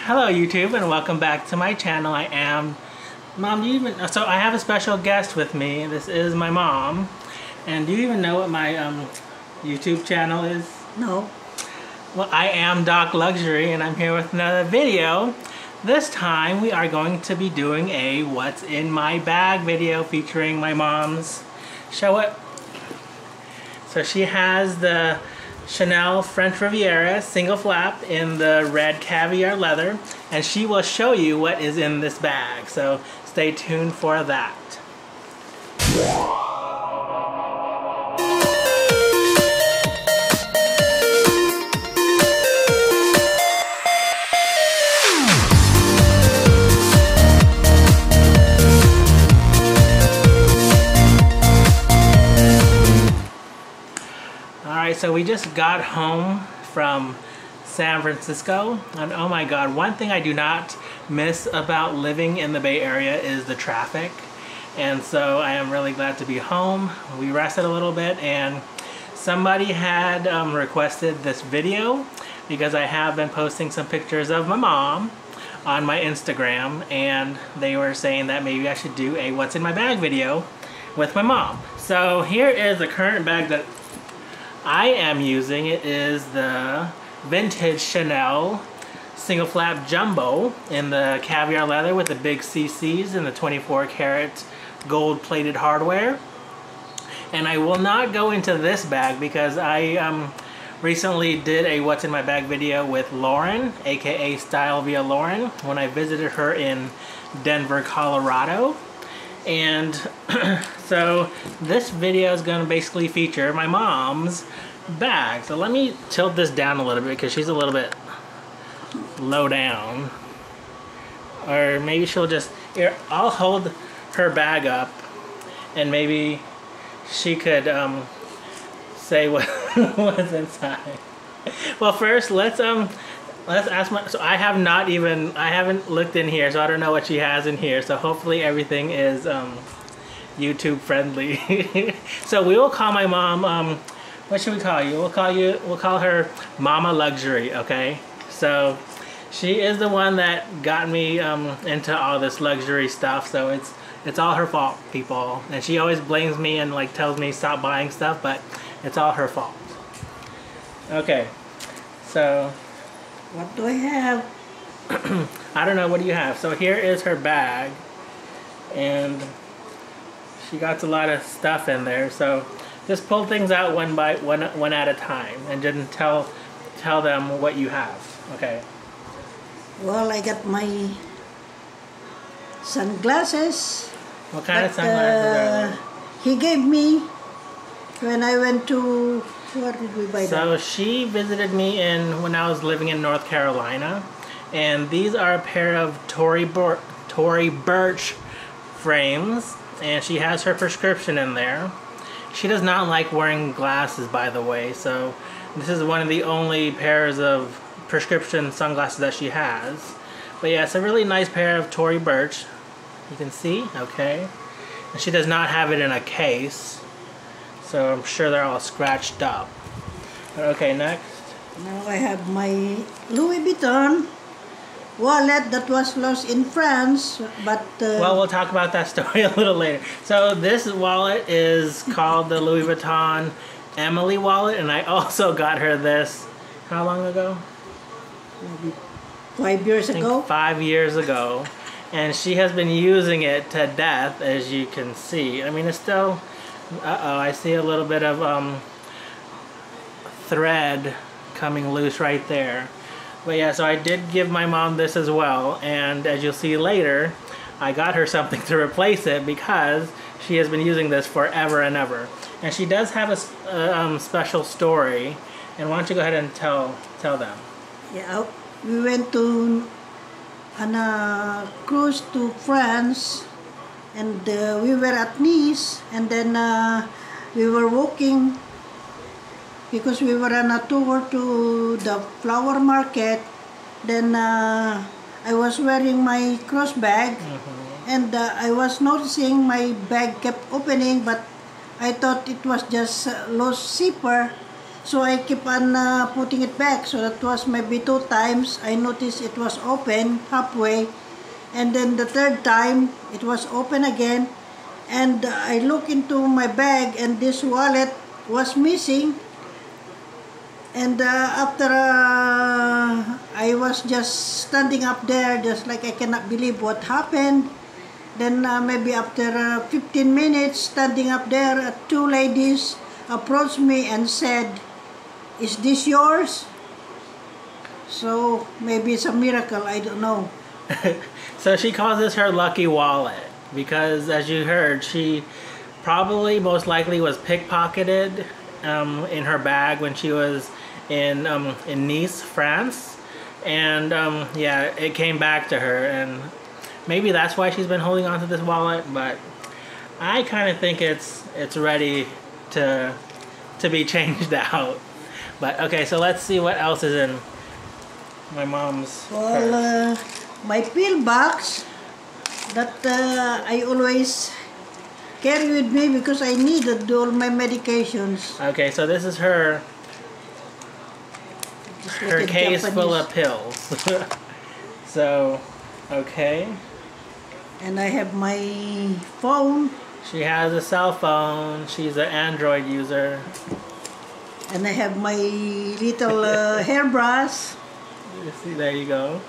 Hello YouTube and welcome back to my channel. I am Mom. Do you even so I have a special guest with me. This is my mom. And do you even know what my YouTube channel is? No. Well, I am docLUXURY and I'm here with another video. This time we are going to be doing a what's in my bag video featuring my mom's. Show it. So she has the Chanel French Riviera single flap in the red caviar leather, and she will show you what is in this bag, so stay tuned for that. Alright, so we just got home from San Francisco, and oh my god, one thing I do not miss about living in the Bay Area is the traffic. And so I am really glad to be home. We rested a little bit, and somebody had requested this video because I have been posting some pictures of my mom on my Instagram, and they were saying that maybe I should do a what's in my bag video with my mom. So here is the current bag that I am using. It is the vintage Chanel single flap jumbo in the caviar leather with the big CCs and the 24 karat gold plated hardware. And I will not go into this bag because I recently did a what's in my bag video with Lauren, aka Style via Lauren, when I visited her in Denver, Colorado. And so this video is going to basically feature my mom's bag. So let me tilt this down a little bit because she's a little bit low down. Or maybe she'll just, here, I'll hold her bag up and maybe she could say what what's inside. Well, first let's ask my, so I haven't looked in here, so I don't know what she has in here, so hopefully everything is YouTube friendly. So we will call my mom, what should we call you? We'll call her Mama Luxury, okay? So she is the one that got me into all this luxury stuff, so it's all her fault, people. And she always blames me and like tells me stop buying stuff, but it's all her fault. Okay, so What do I have? I don't know, what do you have? So here is her bag, and she got a lot of stuff in there, so just pull things out one at a time and just tell them what you have. Okay. Well, I got my sunglasses. What kind of sunglasses are they? He gave me when I went to, where did we buy them? So she visited me when I was living in North Carolina, and these are a pair of Tory Burch frames, and she has her prescription in there. She does not like wearing glasses, by the way, so this is one of the only pairs of prescription sunglasses that she has. But yeah, it's a really nice pair of Tory Burch. You can see, okay. And she does not have it in a case, so I'm sure they're all scratched up. Okay, next. Now I have my Louis Vuitton wallet that was lost in France, but well, we'll talk about that story a little later. So this wallet is called the Louis Vuitton Emily wallet, and I also got her this, how long ago? maybe 5 years I think ago. 5 years ago. And she has been using it to death, as you can see. I mean, it's still, uh-oh, I see a little bit of thread coming loose right there. But yeah, so I did give my mom this as well, and as you'll see later, I got her something to replace it because she has been using this forever and ever. And she does have a special story, and why don't you go ahead and tell them. Yeah, we went on a cruise to France, and we were at Nice, and then we were walking because we were on a tour to the flower market. Then I was wearing my cross bag, and I was noticing my bag kept opening, but I thought it was just loose zipper. So I keep on putting it back. So that was maybe 2 times. I noticed it was open halfway. And then the third time, it was open again. And I look into my bag and this wallet was missing. And after I was just standing up there, just like I cannot believe what happened. Then maybe after 15 minutes standing up there, 2 ladies approached me and said, "Is this yours?" So maybe it's a miracle, I don't know. So she calls this her lucky wallet because, as you heard, she probably most likely was pickpocketed in her bag when she was in Nice, France, and yeah, it came back to her, and maybe that's why she's been holding on to this wallet. But I kind of think it's ready to be changed out. But okay, so let's see what else is in my mom's purse. My pill box that I always carry with me because I needed all my medications. Okay, so this is her Like case Japanese. full of pills. So, okay. And I have my phone. She has a cell phone. She's an Android user. And I have my little hairbrush. See, there you go.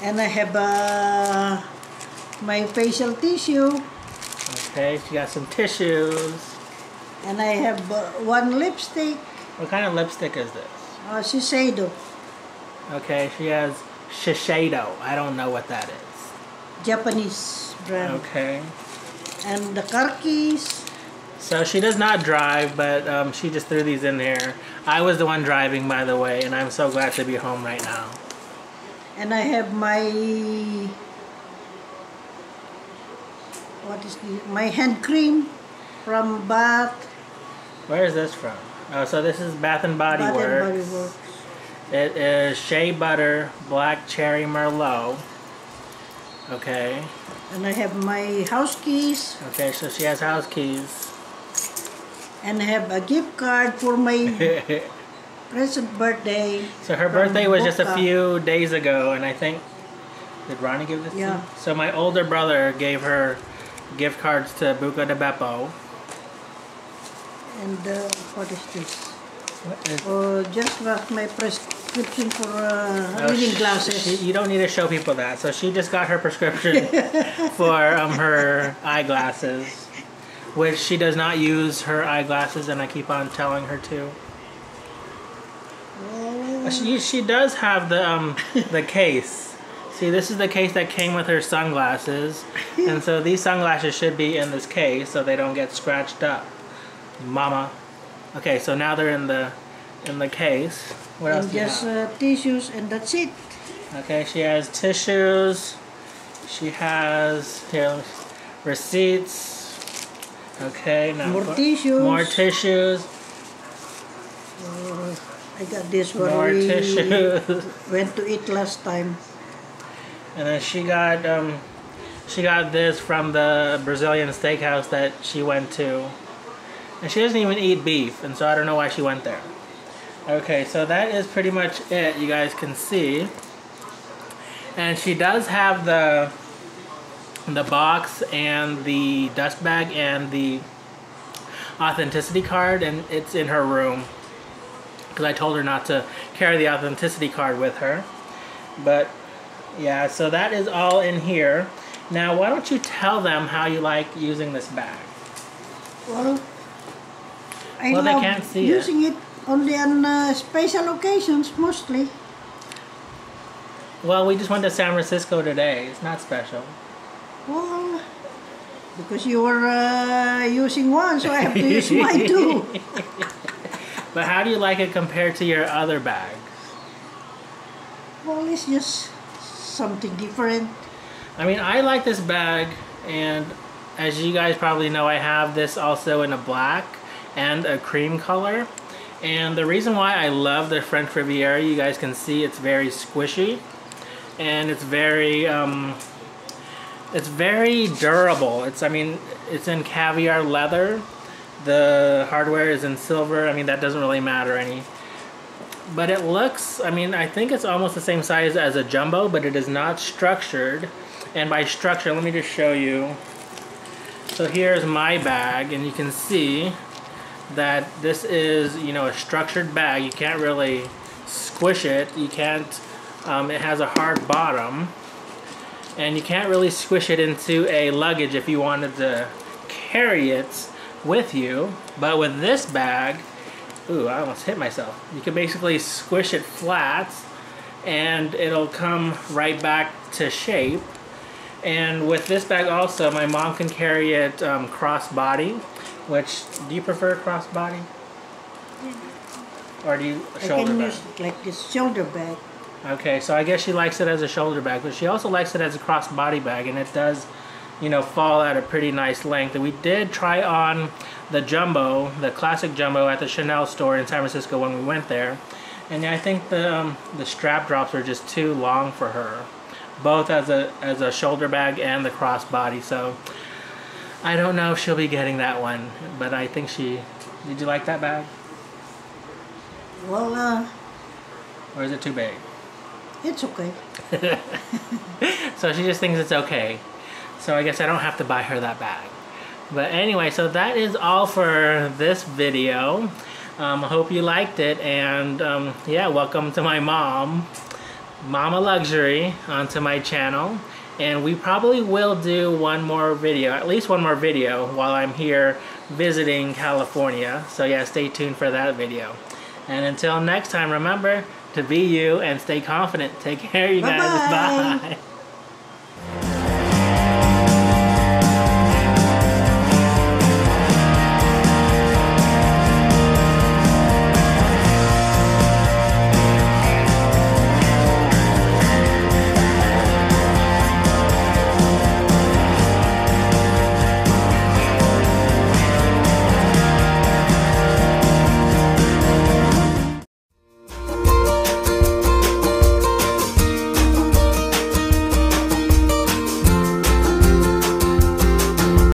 And I have my facial tissue. Okay, she got some tissues. And I have one lipstick. What kind of lipstick is this? Shiseido. Okay, she has Shiseido. I don't know what that is. Japanese brand. Okay. And the car keys. So she does not drive, but she just threw these in here. I was the one driving, by the way, and I'm so glad to be home right now. And I have my my hand cream from Bath. Where is this from? Oh, so this is Bath and Body Bath Works. and Body Works. It is Shea Butter Black Cherry Merlot. Okay. And I have my house keys. Okay, so she has house keys. And I have a gift card for my present birthday. So her birthday was just a few days ago, and I think, did Ronnie give this to you? So my older brother gave her gift cards to Buca de Beppo. And what is this? What is Just got my prescription for reading glasses. You don't need to show people that. So she just got her prescription for her eyeglasses, which she does not use her eyeglasses, and I keep on telling her to. She does have the case. See, this is the case that came with her sunglasses, and so these sunglasses should be in this case so they don't get scratched up. Mama. Okay, so now they're in the case. What else And do you just have? tissues, and that's it. Okay, she has tissues. She has here receipts. Okay, now More tissues. More tissues. I got this one. More tissues. Went to eat last time. And then she got this from the Brazilian steakhouse that she went to. And she doesn't even eat beef, and so I don't know why she went there. Okay, so that is pretty much it, you guys can see. And she does have the box and the dust bag and the authenticity card, and it's in her room. Because I told her not to carry the authenticity card with her. But yeah, so that is all in here. Now, why don't you tell them how you like using this bag? Well, I Well, they love can't see using it only on special occasions, mostly. Well, we just went to San Francisco today. It's not special. Well, because you were using one, so I have to use mine too. But how do you like it compared to your other bags? Well, it's just something different. I mean, I like this bag, and as you guys probably know, I have this also in a black and a cream color. And the reason why I love the French Riviera, you guys can see it's very squishy, and it's very durable. It's in caviar leather, the hardware is in silver. I mean, that doesn't really matter any. But it looks, I mean, I think it's almost the same size as a jumbo, but it is not structured. And by structure, let me just show you. So here's my bag, and you can see that this is, you know, a structured bag. You can't really squish it. You can't, it has a hard bottom. And you can't really squish it into a luggage if you wanted to carry it with you. But with this bag, ooh, I almost hit myself. You can basically squish it flat and it'll come right back to shape. And with this bag also, my mom can carry it crossbody, which, do you prefer crossbody? Or do you shoulder bag? I can use it like this shoulder bag. Okay, so I guess she likes it as a shoulder bag, but she also likes it as a crossbody bag, and it does, you know, fall at a pretty nice length. And we did try on the jumbo, the classic jumbo at the Chanel store in San Francisco when we went there. And I think the strap drops are just too long for her, both as a shoulder bag and the crossbody. So I don't know if she'll be getting that one, but I think she, did you like that bag? Well, or is it too big? it's okay. So she just thinks it's okay. So I guess I don't have to buy her that bag. But anyway, so that is all for this video. I hope you liked it, and yeah, welcome to my mom, Mama Luxury, onto my channel. And we probably will do one more video, at least one more video, while I'm here visiting California. So yeah, stay tuned for that video. And until next time, remember to be you and stay confident. Take care, you guys. Bye-bye. Bye.